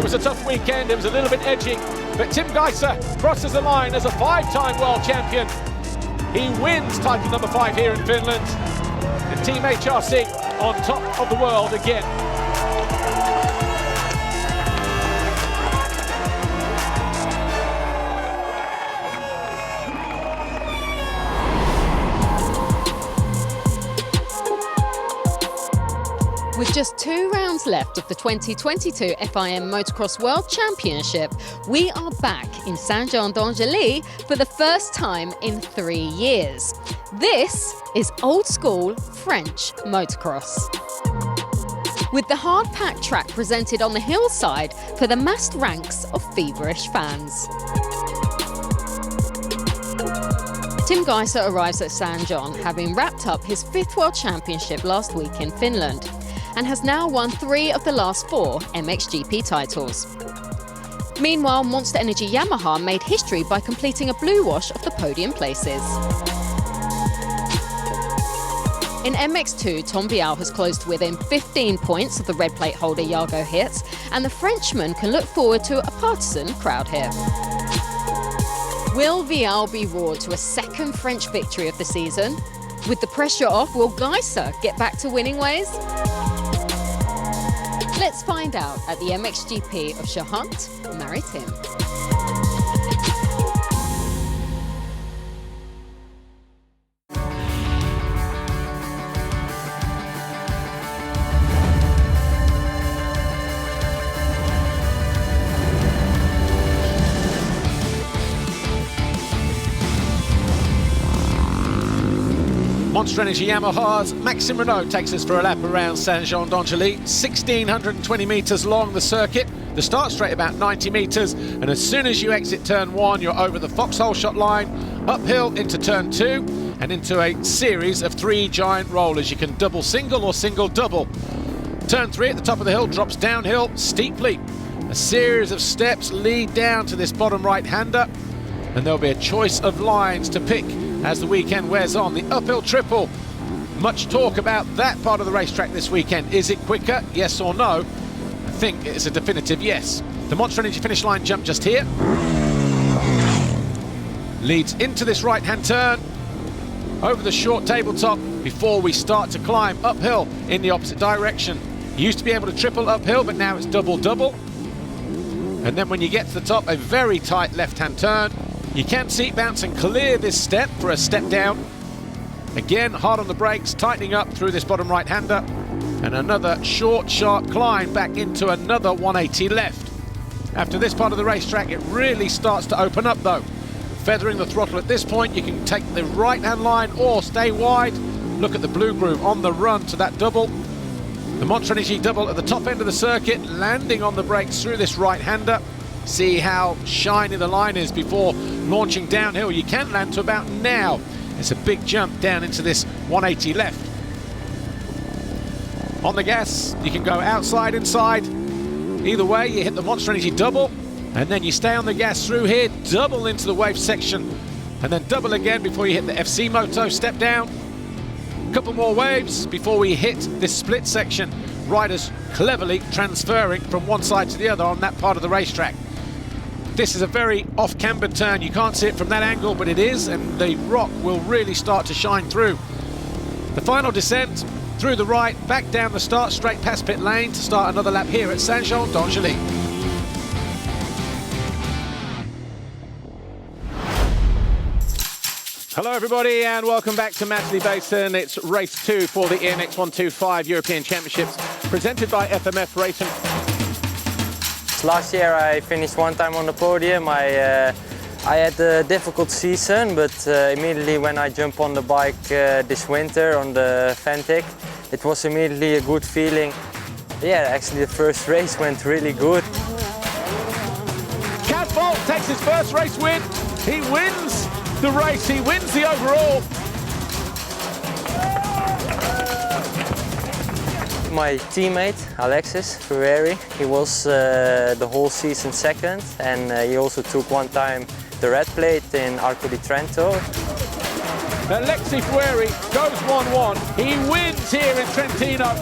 was a tough weekend, it was a little bit edgy, but Tim Gajser crosses the line as a 5-time world champion. He wins title number 5 here in Finland. And Team HRC on top of the world again. With just 2 rounds left of the 2022 FIM Motocross World Championship, we are back in Saint-Jean-d'Angely for the first time in 3 years. This is old school French motocross. With the hard-packed track presented on the hillside for the massed ranks of feverish fans. Tim Gajser arrives at Saint-Jean having wrapped up his 5th World Championship last week in Finland, and has now won 3 of the last 4 MXGP titles. Meanwhile, Monster Energy Yamaha made history by completing a blue wash of the podium places. In MX2, Tom Vialle has closed within 15 points of the red plate holder Jago Hits, and the Frenchman can look forward to a partisan crowd here. Will Vialle be roared to a 2nd French victory of the season? With the pressure off, will Gajser get back to winning ways? Let's find out at the MXGP of Charente Maritime. Monster Energy Yamaha's Maxime Renault takes us for a lap around Saint-Jean-d'Angely. 1,620 metres long, the circuit. The start straight about 90 metres, and as soon as you exit turn 1, you're over the foxhole shot line, uphill into turn 2, and into a series of 3 giant rollers. You can double single or single double. Turn 3 at the top of the hill drops downhill steeply. A series of steps lead down to this bottom right-hander, and there'll be a choice of lines to pick as the weekend wears on. The uphill triple, much talk about that part of the racetrack this weekend. Is it quicker, yes or no? I think it's a definitive yes. The Monster Energy finish line jump just here. Leads into this right-hand turn, over the short tabletop before we start to climb uphill in the opposite direction. You used to be able to triple uphill, but now it's double-double. And then when you get to the top, a very tight left-hand turn. You can seat bounce and clear this step for a step down. Again, hard on the brakes, tightening up through this bottom right-hander. And another short, sharp climb back into another 180 left. After this part of the racetrack, it really starts to open up though. Feathering the throttle at this point, you can take the right-hand line or stay wide. Look at the blue groove on the run to that double. The Monster Energy double at the top end of the circuit, landing on the brakes through this right-hander. See how shiny the line is before launching downhill. You can land to about now. It's a big jump down into this 180 left. On the gas, you can go outside, inside. Either way, you hit the Monster Energy double, and then you stay on the gas through here, double into the wave section, and then double again before you hit the FC Moto, step down. A couple more waves before we hit this split section. Riders cleverly transferring from one side to the other on that part of the racetrack. This is a very off-camber turn. You can't see it from that angle, but it is, and the rock will really start to shine through. The final descent through the right, back down the start straight past pit lane to start another lap here at Saint-Jean-d'Angely. Hello everybody and welcome back to Matterley Basin. It's race 2 for the EMX125 European Championships presented by FMF Racing. Last year I finished 1 time on the podium. I had a difficult season, but immediately when I jumped on the bike this winter on the Fantic, it was immediately a good feeling. Yeah, actually the first race went really good. Casbolt takes his first race win. He wins the race, he wins the overall. My teammate, Alexis Ferrari, he was the whole season 2nd, and he also took 1 time the red plate in Arco di Trento. Alexis Ferrari goes 1-1. He wins here in Trentino,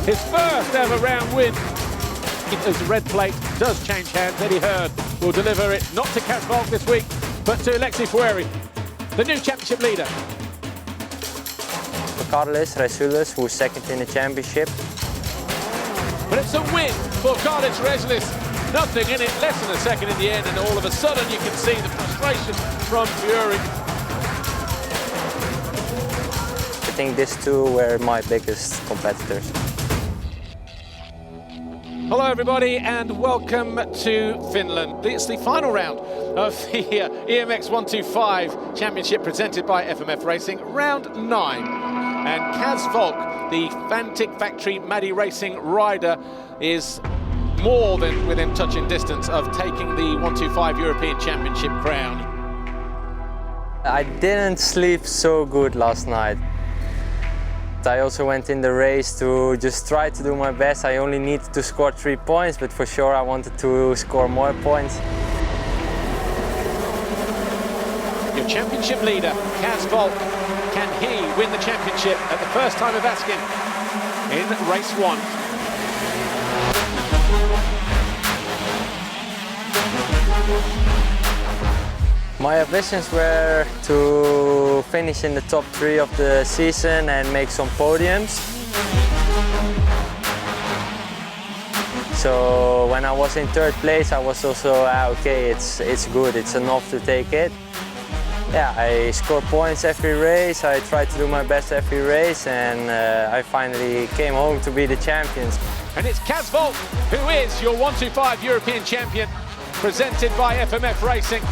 his first ever round win. as the red plate does change hands. Eddie Hearn will deliver it not to Kaz Volk this week, but to Alexi Fueri, the new championship leader. Carlos Resules, who's second in the championship. But it's a win for Carlos Resules. Nothing in it, less than a second in the end, and all of a sudden you can see the frustration from Fury. I think these two were my biggest competitors. Hello everybody and welcome to Finland. It's the final round of the EMX 125 Championship presented by FMF Racing, round 9. And Kaz Volk, the Fantic Factory Maddie Racing rider, is more than within touching distance of taking the 125 European Championship crown. I didn't sleep so good last night. I also went in the race to just try to do my best. I only needed to score 3 points, but for sure I wanted to score more points. Your championship leader, Kaz Volk, can he win the championship at the first time of asking in race 1? My ambitions were to finish in the top 3 of the season and make some podiums. So when I was in 3rd place, I was also, okay, it's good, it's enough to take it. Yeah, I scored points every race, I tried to do my best every race, and I finally came home to be the champions. And it's Kaz Volk, who is your 125 European champion, presented by FMF Racing.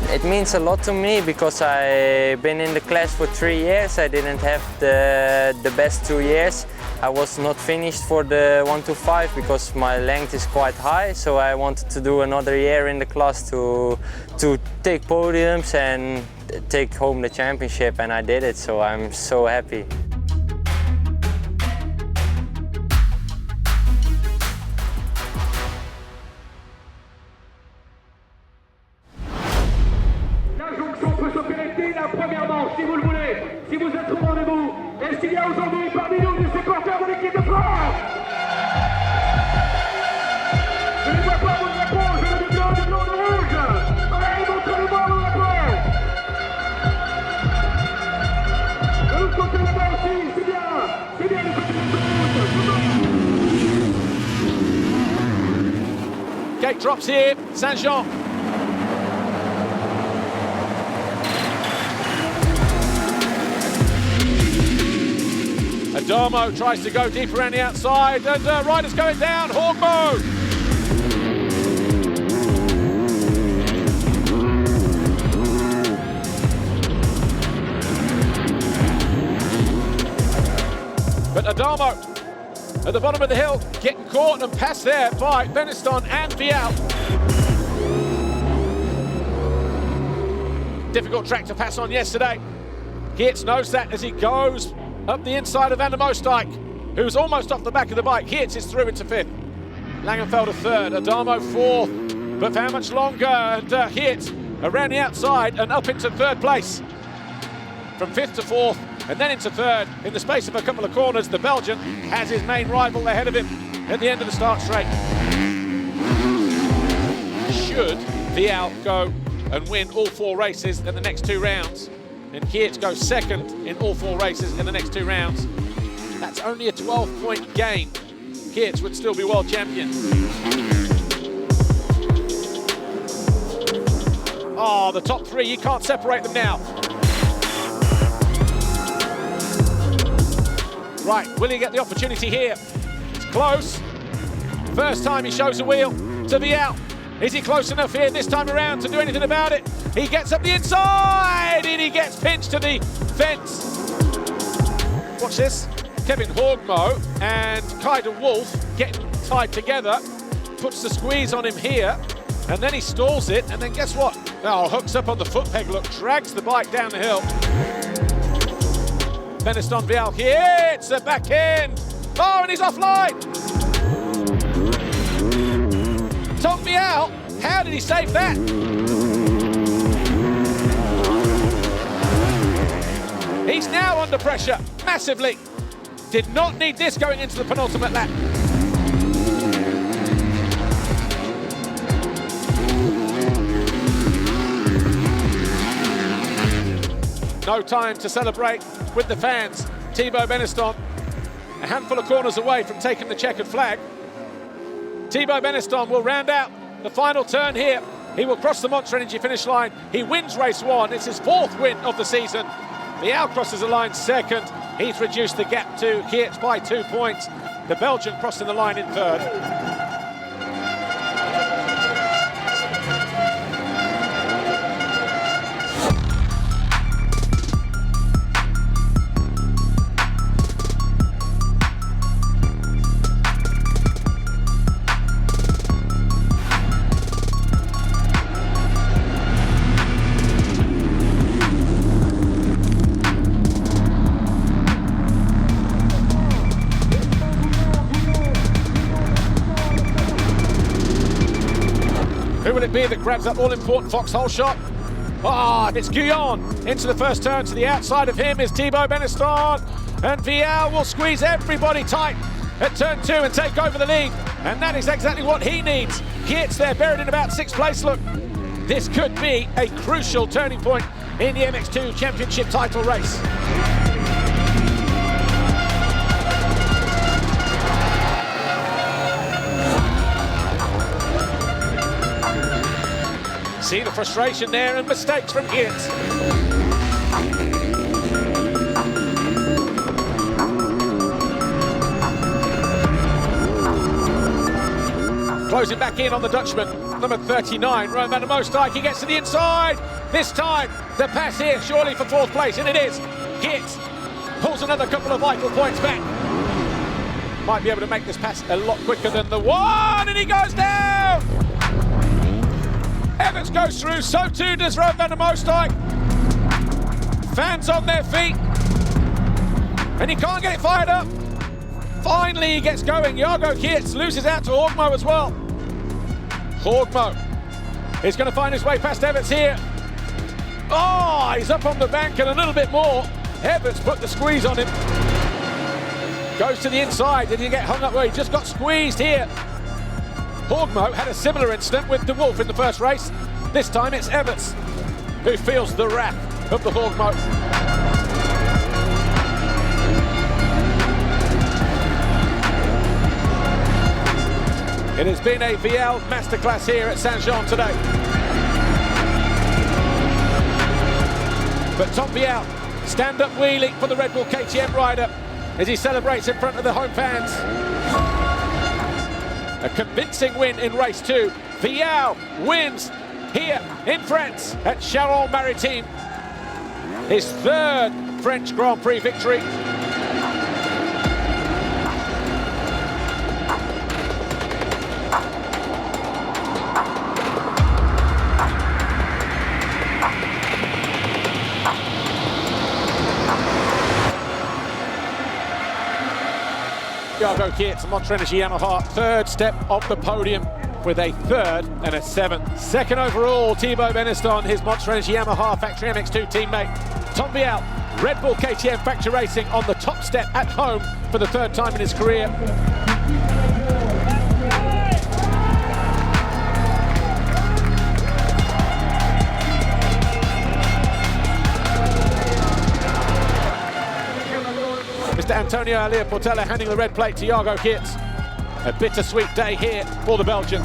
It means a lot to me because I've been in the class for 3 years. I didn't have the best 2 years. I was not finished for the 125 because my length is quite high. So I wanted to do another year in the class to take podiums and take home the championship, and I did it. So I'm so happy. Premièrement, si vous le voulez, si vous êtes au rendez-vous, est-ce qu'il y a aujourd'hui parmi nous des supporters de l'équipe de France? Je ne vois pas vos drapeaux, je veux du blanc, du rouge. Allez, montrez-moi vos drapeaux. De l'autre côté là-bas aussi, c'est bien du côté de Gate drops here, Saint-Jean. Adamo tries to go deep around the outside, and Ryder's going down, Horgmo! But Adamo, at the bottom of the hill, getting caught and passed there by Beniston and Vialle. Difficult track to pass on yesterday. Geerts knows that as he goes up the inside of Van der Moosdijk, who's almost off the back of the bike. Geerts is through into 5th. Langenfelder 3rd, Adamo 4th. But for how much longer? And Geerts around the outside and up into 3rd place. From 5th to 4th and then into 3rd in the space of a couple of corners. The Belgian has his main rival ahead of him at the end of the start straight. Should Vialle go and win all 4 races in the next 2 rounds, and Geerts goes 2nd in all 4 races in the next 2 rounds, that's only a 12-point gain. Geerts would still be world champion. Oh, the top 3, you can't separate them now. Right, will he get the opportunity here? It's close. First time he shows a wheel to Vialle. Is he close enough here this time around to do anything about it? He gets up the inside and he gets pinched to the fence. Watch this. Kevin Horgmo and Kai de Wolf getting tied together. Puts the squeeze on him here and then he stalls it, and then guess what? Oh, hooks up on the foot peg, look, drags the bike down the hill. Beniston Vialle hits the back end. Oh, and he's offline. Tom Vialle, how did he save that? He's now under pressure, massively. Did not need this going into the penultimate lap. No time to celebrate with the fans. Thibaut Beneston, a handful of corners away from taking the checkered flag. Thibaut Beneston will round out the final turn here. He will cross the Monster Energy finish line. He wins race 1. It's his 4th win of the season. Vialle crosses the line second. He's reduced the gap to Geerts by 2 points. The Belgian crossing the line in 3rd. Who will it be that grabs that all-important foxhole shot? It's Guyon into the first turn. To the outside of him is Thibaut Beneston, and Vialle will squeeze everybody tight at turn 2 and take over the lead, and that is exactly what he needs. Geerts there buried in about 6th place. Look, this could be a crucial turning point in the MX2 Championship title race. See the frustration there and mistakes from Geerts. Closing back in on the Dutchman, number 39, Romain van der Moosdijk. He gets to the inside. This time, the pass here, surely for 4th place, and it is. Geerts pulls another couple of vital points back. Might be able to make this pass a lot quicker than the one, and he goes down! Evans goes through, so too does Romain van der Moosdijk. Fans on their feet, and he can't get it fired up. Finally he gets going. Jago Geerts loses out to Horgmo as well. Horgmo is going to find his way past Evans here. He's up on the bank and a little bit more. Evans put the squeeze on him. Goes to the inside. Did he get hung up? Well, he just got squeezed here. Horgmo had a similar incident with De Wolf in the first race. This time it's Evans who feels the wrath of the Horgmo. It has been a Vialle masterclass here at Saint-Jean today. But Tom Vialle, stand-up wheelie for the Red Bull KTM rider as he celebrates in front of the home fans. A convincing win in race 2. Vialle wins here in France at Charente Maritime. His 3rd French Grand Prix victory. Jago Geerts, Monster Energy Yamaha, 3rd step of the podium with a 3rd and a 7th. 2nd overall, Thibaut Beneston, his Monster Energy Yamaha Factory MX2 teammate. Tom Vialle, Red Bull KTM Factory Racing on the top step at home for the 3rd time in his career. Mr. Antonio Alia Portela handing the red plate to Jago Geerts. A bittersweet day here for the Belgian.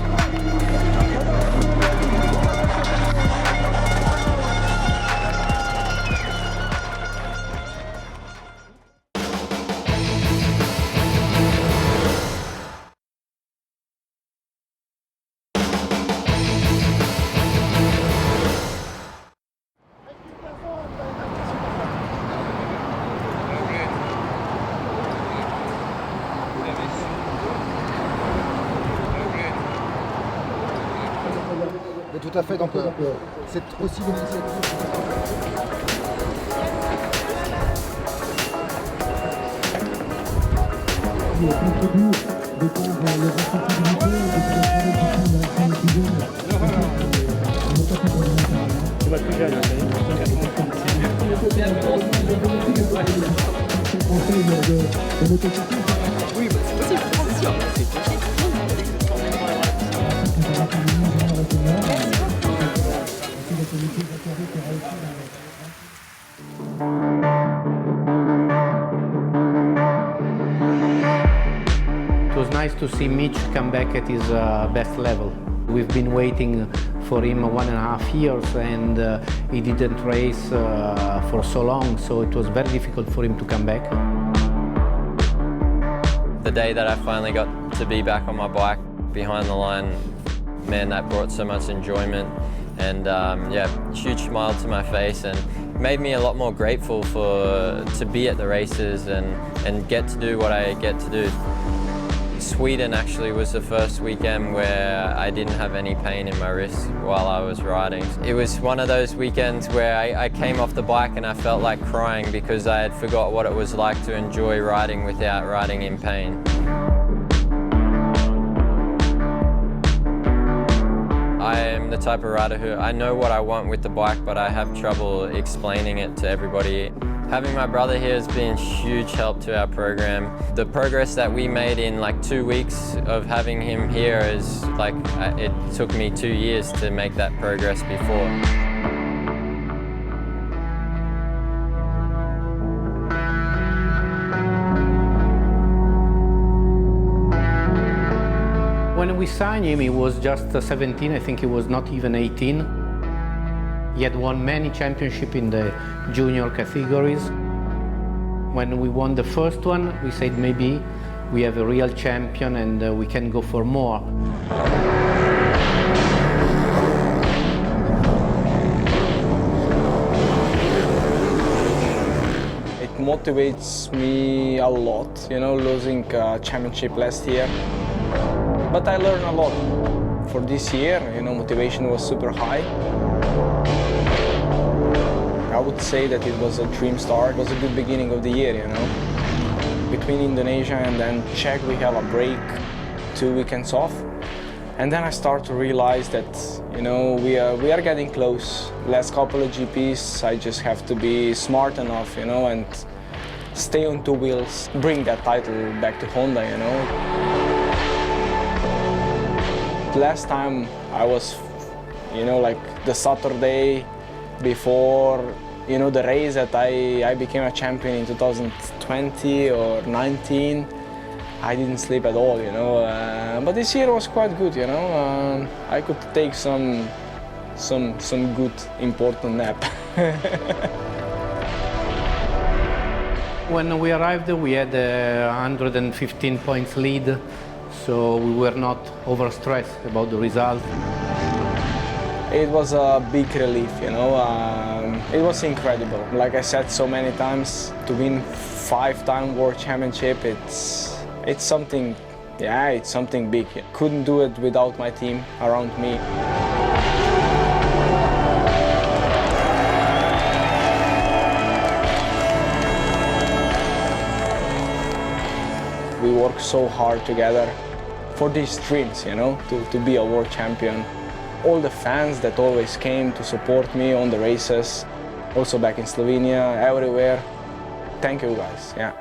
Tout à fait, donc c'est aussi l'initiative. Oui, c'est possible, c'est sûr. Merci. was nice to see Mitch come back at his best level. We've been waiting for him 1.5 years, and he didn't race for so long, so it was very difficult for him to come back. The day that I finally got to be back on my bike behind the line, man, that brought so much enjoyment, and yeah, huge smile to my face, and made me a lot more grateful to be at the races and get to do what I get to do. Sweden actually was the first weekend where I didn't have any pain in my wrist while I was riding. It was one of those weekends where I came off the bike and I felt like crying because I had forgot what it was like to enjoy riding without riding in pain. I am the type of rider who I know what I want with the bike, but I have trouble explaining it to everybody. Having my brother here has been a huge help to our program. The progress that we made in like 2 weeks of having him here is like, it took me 2 years to make that progress before. When we signed him, he was just 17, I think he was not even 18. He had won many championships in the junior categories. When we won the first one, we said maybe we have a real champion and we can go for more. It motivates me a lot, you know, losing a championship last year. But I learned a lot. For this year, you know, motivation was super high. I would say that it was a dream start. It was a good beginning of the year, you know. Between Indonesia and then Czech, we have a break, 2 weekends off. And then I start to realize that, you know, we are getting close. Last couple of GPs, I just have to be smart enough, you know, and stay on 2 wheels, bring that title back to Honda, you know. Last time I was, you know, like the Saturday before, you know, the race that I became a champion in 2020 or 19, I didn't sleep at all, you know. But this year was quite good, you know. I could take some good, important nap. When we arrived, we had a 115 points lead, so we were not overstressed about the result. It was a big relief, you know. It was incredible. Like I said so many times, to win 5-time World Championship, it's something, yeah, it's something big. Couldn't do it without my team around me. We work so hard together for these dreams, you know, to be a world champion. All the fans that always came to support me on the races, also back in Slovenia, everywhere. Thank you guys, yeah.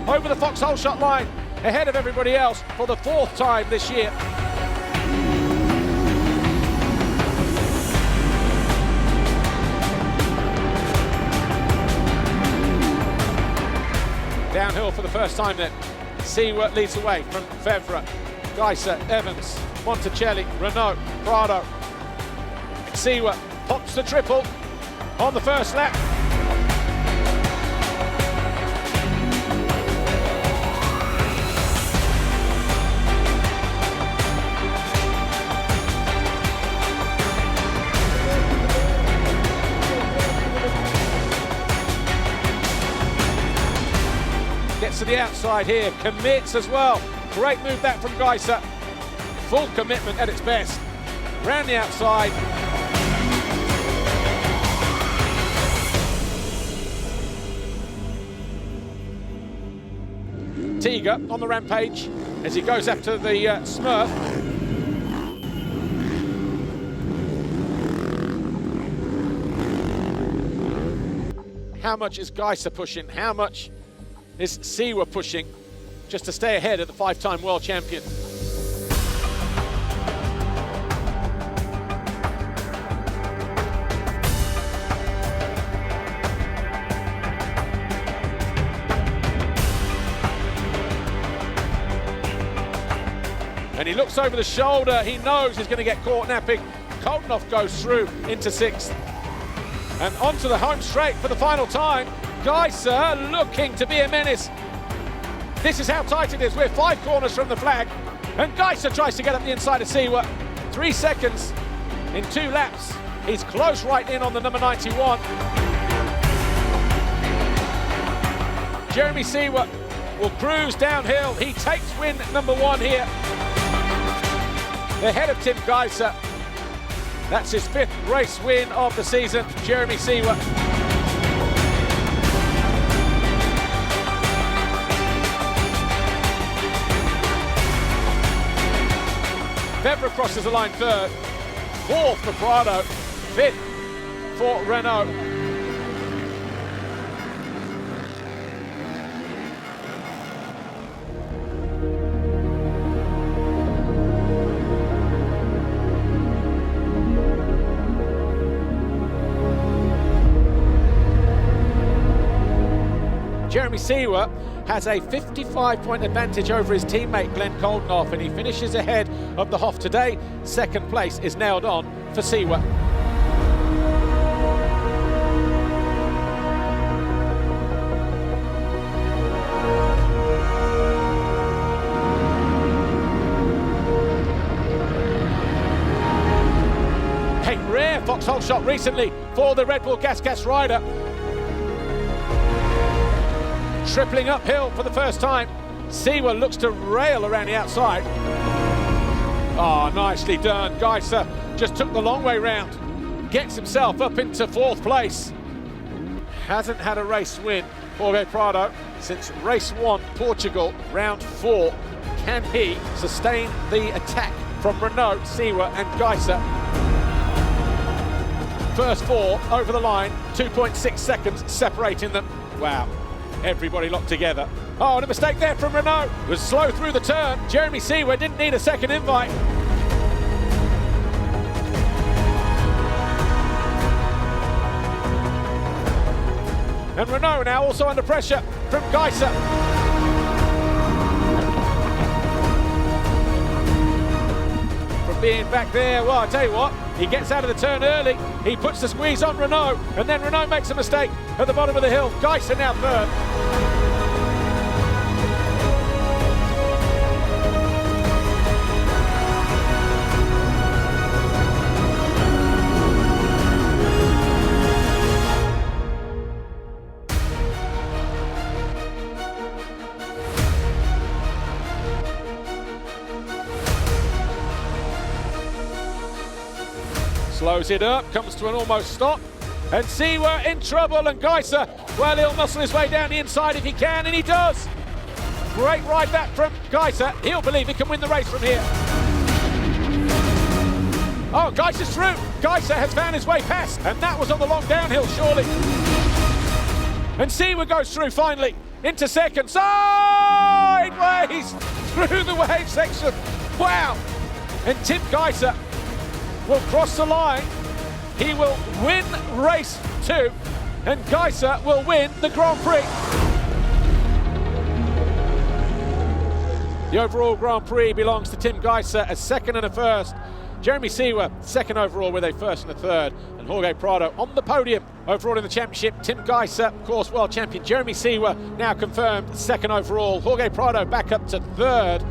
Over the foxhole shot line, ahead of everybody else for the 4th time this year. Downhill for the first time then. Seawert leads away from Fevre, Gajser, Evans, Monticelli, Renault, Prado. Seawert pops the triple on the first lap. Gets to the outside here, commits as well. Great move that from Gajser. Full commitment at its best. Round the outside. Tiga on the rampage as he goes after the Smurf. How much is Gajser pushing? How much is Siwa pushing just to stay ahead of the 5-time world champion? And he looks over the shoulder. He knows he's going to get caught napping. Koldenhoff goes through into 6th. And onto the home straight for the final time. Gajser looking to be a menace. This is how tight it is. We're 5 corners from the flag. And Gajser tries to get up the inside of Siwa. 3 seconds in 2 laps. He's close right in on the number 91. Jeremy Siwa will cruise downhill. He takes win number 1 here. Ahead of Tim Gajser. That's his 5th race win of the season, Jeremy Siwa. Febvre crosses the line 3rd, 4th for Prado, 5th for Renault. Jeremy Siwa has a 55-point advantage over his teammate Glenn Koldenhoff, and he finishes ahead of the Hoff today. 2nd place is nailed on for Siwa. A rare foxhole shot recently for the Red Bull Gas rider. Tripling uphill for the first time. Siwa looks to rail around the outside. Oh, nicely done. Gajser just took the long way round. Gets himself up into 4th place. Hasn't had a race win, Jorge Prado, since race 1, Portugal, round 4. Can he sustain the attack from Renault, Siwa and Gajser? First 4 over the line, 2.6 seconds separating them. Wow. Everybody locked together. Oh, and a mistake there from Renault. Was slow through the turn. Jeremy Siwa didn't need a second invite. And Renault now also under pressure from Gajser. From being back there, well, I tell you what, he gets out of the turn early. He puts the squeeze on Renault, and then Renault makes a mistake at the bottom of the hill. Gajser now 3rd. Slows it up, comes to an almost stop, and Siwa in trouble, and Gajser, well, he'll muscle his way down the inside if he can, and he does. Great ride back from Gajser. He'll believe he can win the race from here. Oh, Gajser's through. Gajser has found his way past, and that was on the long downhill, surely. And Siwa goes through finally into 2nd. Sideways through the wave section. Wow. And Tim Gajser will cross the line. He will win race 2, and Gajser will win the Grand Prix. The overall Grand Prix belongs to Tim Gajser, a 2nd and a 1st. Jeremy Siwa, 2nd overall with a 1st and a 3rd. And Jorge Prado on the podium overall in the championship. Tim Gajser, of course, world champion. Jeremy Siwa now confirmed 2nd overall. Jorge Prado back up to 3rd.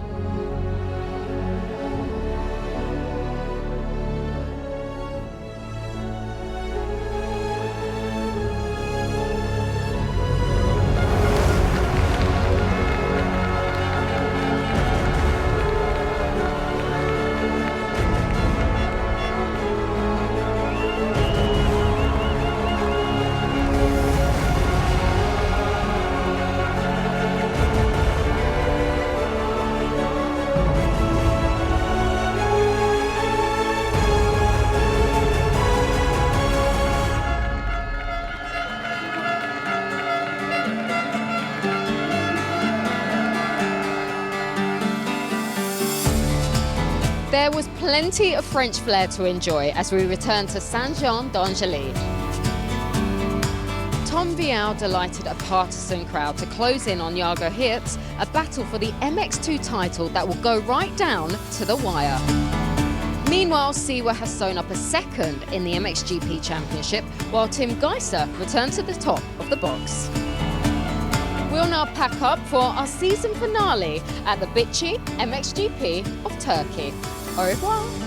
There was plenty of French flair to enjoy as we returned to Saint-Jean-d'Angely. Tom Vialle delighted a partisan crowd to close in on Jago Hirtz, a battle for the MX2 title that will go right down to the wire. Meanwhile, Siwa has sewn up a second in the MXGP Championship, while Tim Gajser returned to the top of the box. We'll now pack up for our season finale at the Bitchy MXGP of Turkey. Au revoir.